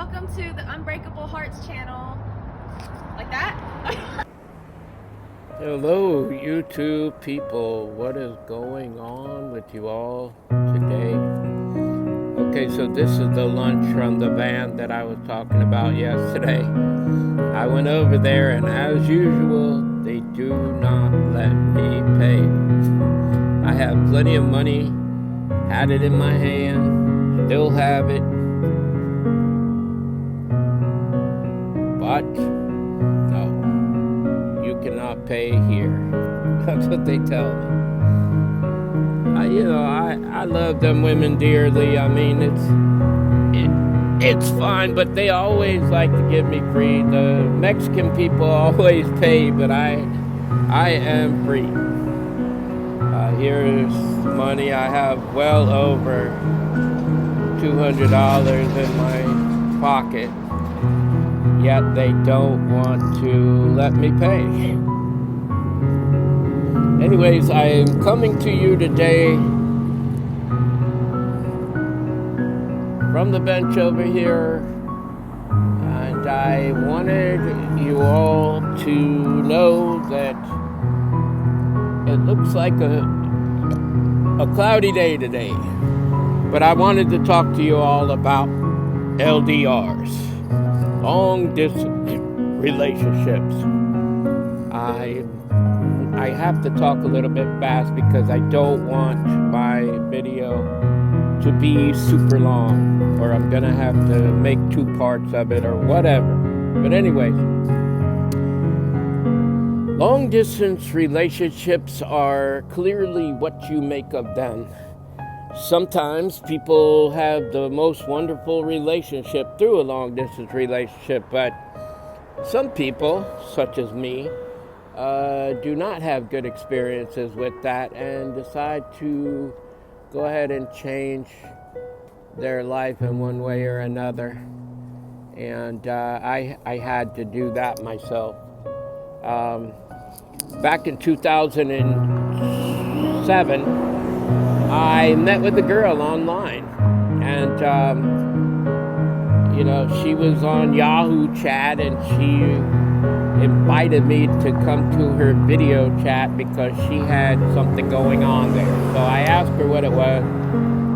welcome to the Unbreakable Hearts channel. Like that? Hello, YouTube people. What is going on with you all today? Okay, so this is the lunch from the van that I was talking about yesterday. I went over there, and as usual, they do not let me pay. I have plenty of money, had it in my hand, still have it. But no, you cannot pay here. That's what they tell me. I love them women dearly. I mean, it's fine, but they always like to give me free. The Mexican people always pay, but I am free. Here's money. I have well over $200 in my pocket. Yet they don't want to let me pay. Anyways, I am coming to you today from the bench over here, and I wanted you all to know that it looks like a cloudy day today, but I wanted to talk to you all about LDRs. Long distance relationships. I have to talk a little bit fast because I don't want my video to be super long, or I'm gonna have to make 2 parts of it or whatever. But anyways, long distance relationships are clearly what you make of them. Sometimes people have the most wonderful relationship through a long-distance relationship, but some people, such as me, do not have good experiences with that and decide to go ahead and change their life in one way or another. And I had to do that myself. Back in 2007, I met with a girl online, and she was on Yahoo Chat, and she invited me to come to her video chat because she had something going on there. So I asked her what it was.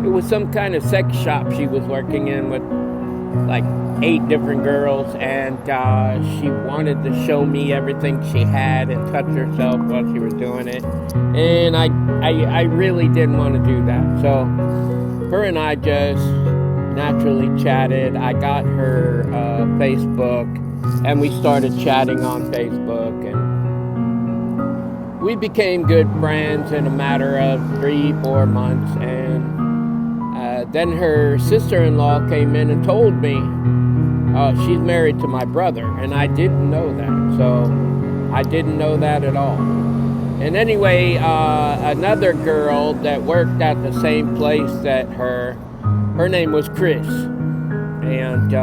It was some kind of sex shop she was working in with like 8 different girls, and she wanted to show me everything she had and touch herself while she was doing it, and I really didn't want to do that. So her and I just naturally chatted. I got her Facebook, and we started chatting on Facebook, and we became good friends in a matter of 3-4 months. And then her sister-in-law came in and told me she's married to my brother, and I didn't know that. So I didn't know that at all. And anyway, another girl that worked at the same place that her name was Chris, and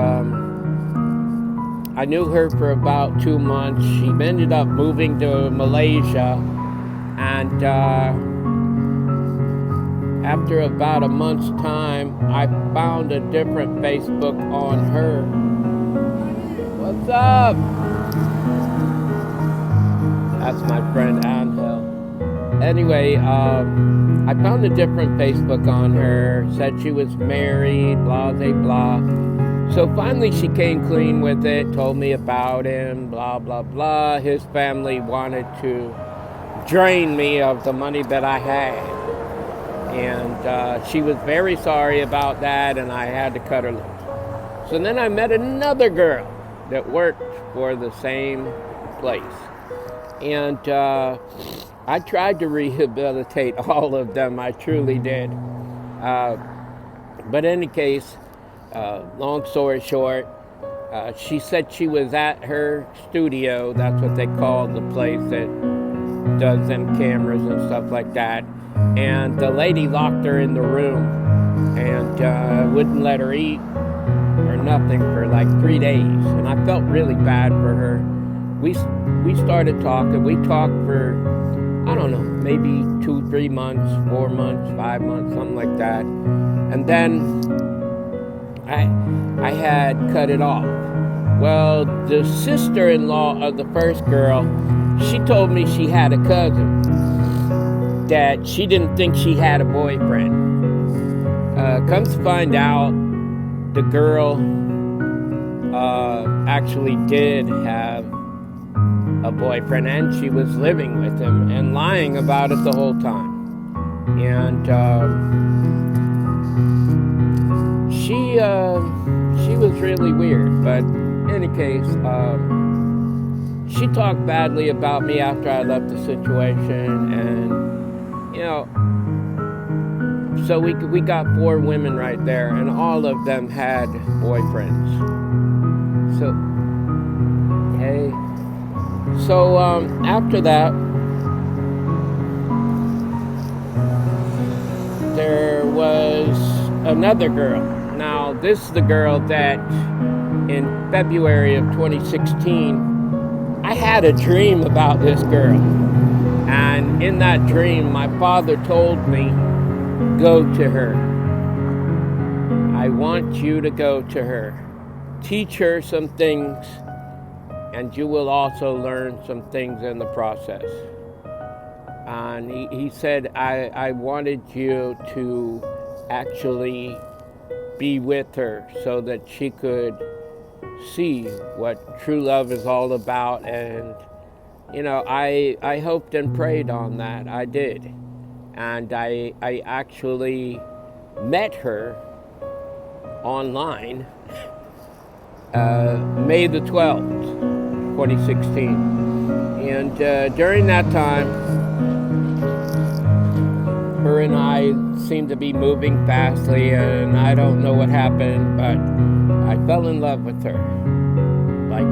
I knew her for about 2 months. She ended up moving to Malaysia, and after about a month's time, I found a different Facebook on her. What's up? That's my friend Angel. Anyway, I found a different Facebook on her, said she was married, blah, blah, blah. So finally she came clean with it, told me about him, blah, blah, blah. His family wanted to drain me of the money that I had. And she was very sorry about that, and I had to cut her loose. So then I met another girl that worked for the same place. And I tried to rehabilitate all of them. I truly did. But in any case, long story short, she said she was at her studio. That's what they call the place that does them cameras and stuff like that. And the lady locked her in the room and wouldn't let her eat or nothing for like 3 days. And I felt really bad for her. We started talking. We talked for, I don't know, maybe 2-3 months, 4 months, 5 months, something like that. And then I had cut it off. Well, the sister-in-law of the first girl, she told me she had a cousin that she didn't think she had a boyfriend. Comes to find out, the girl actually did have a boyfriend, and she was living with him and lying about it the whole time. And she was really weird, but in any case, she talked badly about me after I left the situation, and so we got 4 women right there, and all of them had boyfriends. So, hey. So after that, there was another girl. Now, this is the girl that in February of 2016, I had a dream about this girl. And in that dream, my father told me, go to her. I want you to go to her. Teach her some things, and you will also learn some things in the process. And he said, I wanted you to actually be with her so that she could see what true love is all about. And, I hoped and prayed on that. I did. And I actually met her online May the 12th, 2016. And during that time, her and I seemed to be moving fastly, and I don't know what happened, but I fell in love with her. Like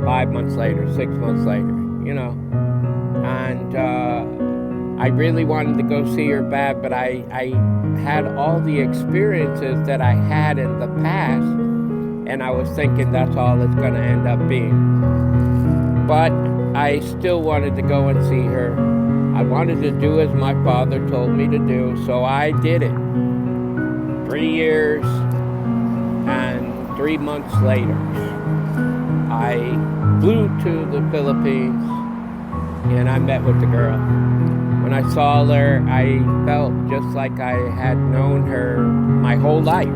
5 months later, 6 months later, And I really wanted to go see her bad, but I had all the experiences that I had in the past, and I was thinking that's all it's going to end up being. But I still wanted to go and see her. I wanted to do as my father told me to do, so I did it. 3 years and 3 months later, I flew to the Philippines and I met with the girl. When I saw her, I felt just like I had known her my whole life.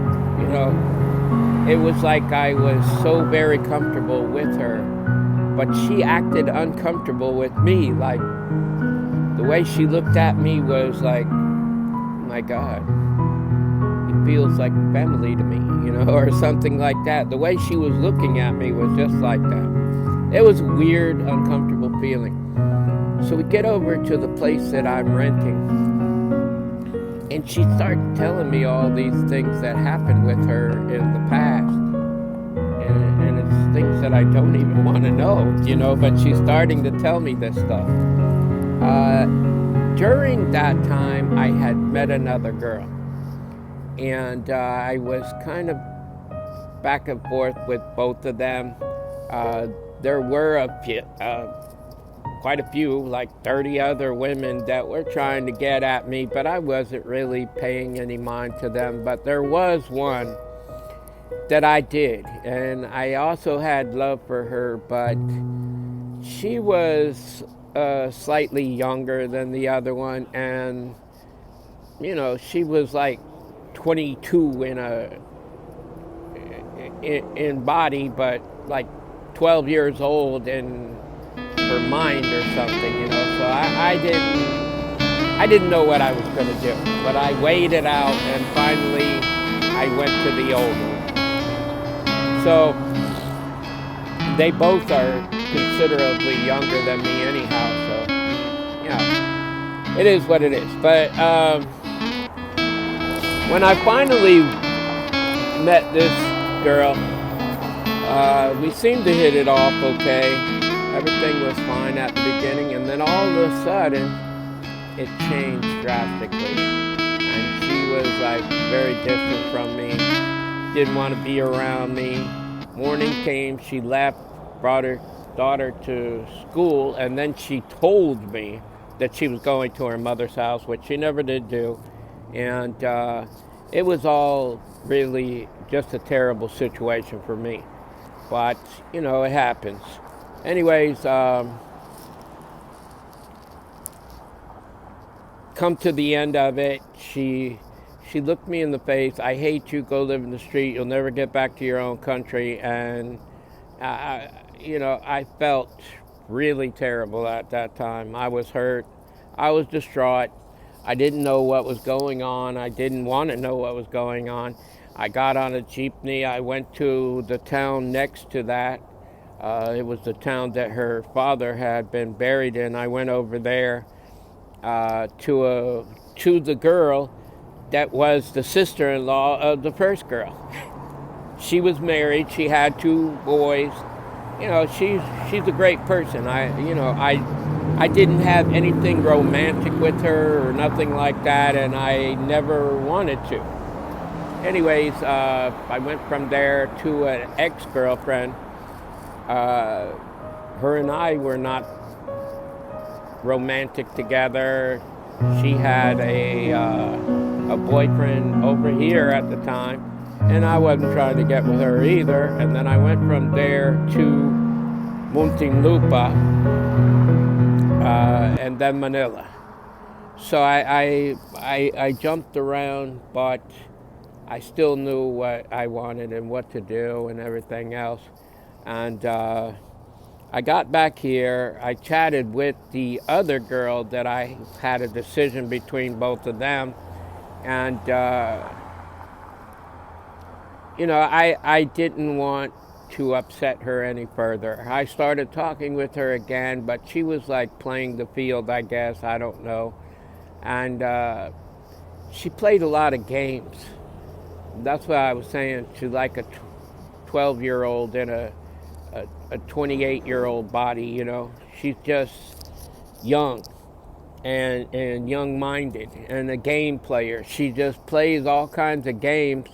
It was like I was so very comfortable with her, but she acted uncomfortable with me. Like, the way she looked at me was like, my God, it feels like family to me, or something like that. The way she was looking at me was just like that. It was a weird, uncomfortable feeling. So we get over to the place that I'm renting, and she started telling me all these things that happened with her in the past. And it's things that I don't even want to know, but she's starting to tell me this stuff. During that time, I had met another girl, and I was kind of back and forth with both of them. There were quite a few, like 30 other women that were trying to get at me, but I wasn't really paying any mind to them. But there was one that I did, and I also had love for her, but she was slightly younger than the other one, and she was like 22 in body, but like 12 years old in her mind or something, so I didn't know what I was going to do, but I weighed it out, and finally I went to the older. So they both are considerably younger than me anyhow, so it is what it is. But when I finally met this girl, we seemed to hit it off okay. Everything was fine at the beginning, and then all of a sudden it changed drastically, and she was like very distant from me, didn't want to be around me. Morning came, she left, brought her daughter to school, and then she told me that she was going to her mother's house, which she never did do. And it was all really just a terrible situation for me. But, you know, it happens. Anyways, come to the end of it, she looked me in the face. I hate you. Go live in the street. You'll never get back to your own country. And you know, I felt really terrible at that time. I was hurt. I was distraught. I didn't know what was going on. I didn't want to know what was going on. I got on a jeepney. I went to the town next to that. It was the town that her father had been buried in. I went over there to the girl that was the sister-in-law of the first girl. She was married. She had 2 boys. You know, she's a great person. I didn't have anything romantic with her or nothing like that, and I never wanted to. Anyways, I went from there to an ex-girlfriend. Her and I were not romantic together. She had a boyfriend over here at the time, and I wasn't trying to get with her either. And then I went from there to Muntinlupa, and then Manila. So I jumped around, but I still knew what I wanted and what to do and everything else. And I got back here. I chatted with the other girl that I had a decision between both of them. And, you know, I didn't want to upset her any further. I started talking with her again, but she was like playing the field, I guess. I don't know. And she played a lot of games. That's what I was saying. She's like a 12-year-old in a 28-year-old body, you know. She's just young and young-minded and a game player. She just plays all kinds of games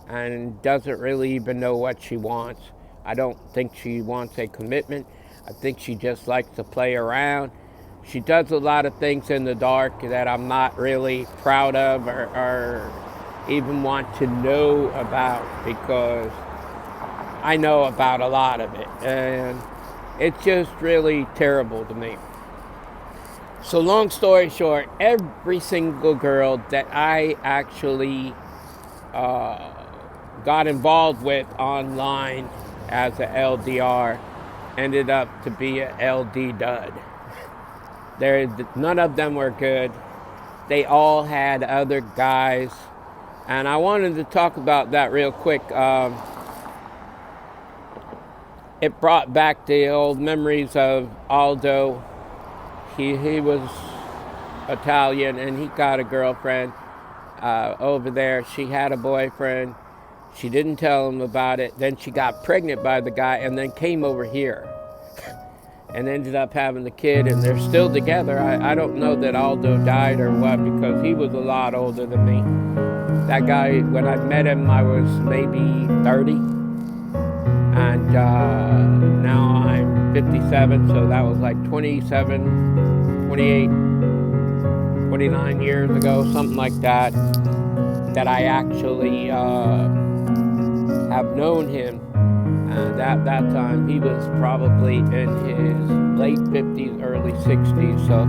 and doesn't really even know what she wants. I don't think she wants a commitment. I think she just likes to play around. She does a lot of things in the dark that I'm not really proud of or even want to know about, because I know about a lot of it, and it's just really terrible to me. So long story short, every single girl that I actually got involved with online as a LDR ended up to be a LD dud. None of them were good. They all had other guys, and I wanted to talk about that real quick. It brought back the old memories of Aldo. He was Italian, and he got a girlfriend over there. She had a boyfriend. She didn't tell him about it. Then she got pregnant by the guy and then came over here and ended up having the kid, and they're still together. I don't know that Aldo died or what, because he was a lot older than me. That guy, when I met him, I was maybe 30. And now I'm 57, so that was like 27, 28, 29 years ago, something like that, that I actually have known him. And at that time, he was probably in his late 50s, early 60s, so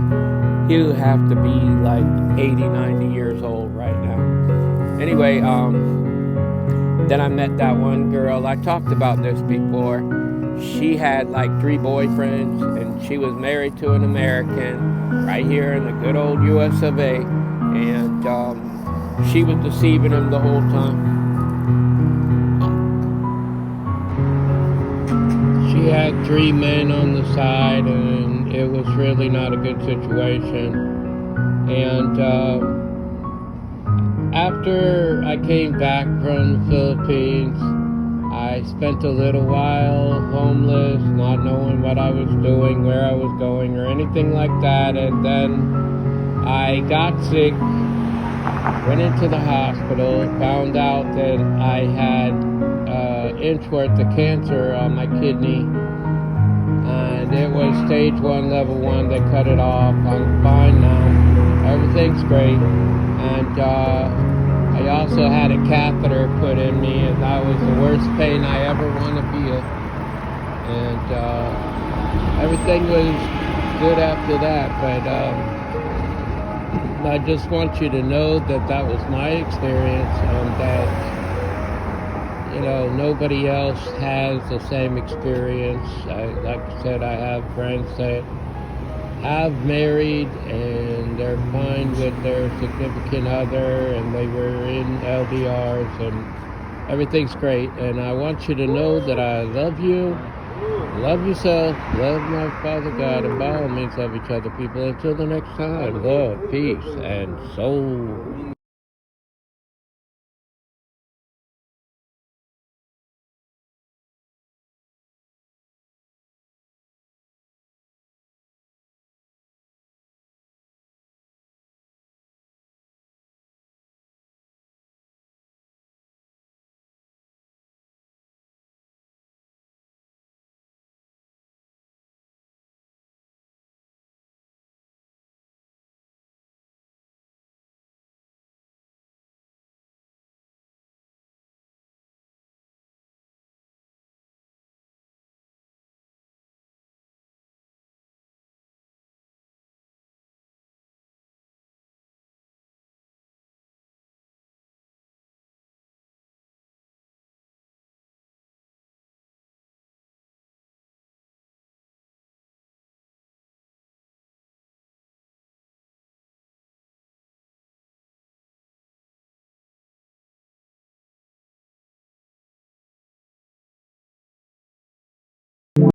he would have to be like 80, 90 years old right now. Anyway, then I met that one girl. I talked about this before. She had like 3 boyfriends, and she was married to an American right here in the good old US of A. And she was deceiving him the whole time. She had 3 men on the side, and it was really not a good situation. And after I came back from the Philippines, I spent a little while homeless, not knowing what I was doing, where I was going, or anything like that. And then I got sick, went into the hospital, found out that I had an inch worth of cancer on my kidney. And it was stage 1, level 1. They cut it off. I'm fine now. Everything's great. And I also had a catheter put in me, and that was the worst pain I ever want to feel. And everything was good after that, but I just want you to know that that was my experience, and that, you know, nobody else has the same experience. Like I said, I have friends that have married and they're fine with their significant other, and they were in LDRs, and everything's great. And I want you to know that I love you, love yourself, love my Father God, and by all means love each other, people. Until the next time, love, peace, and soul.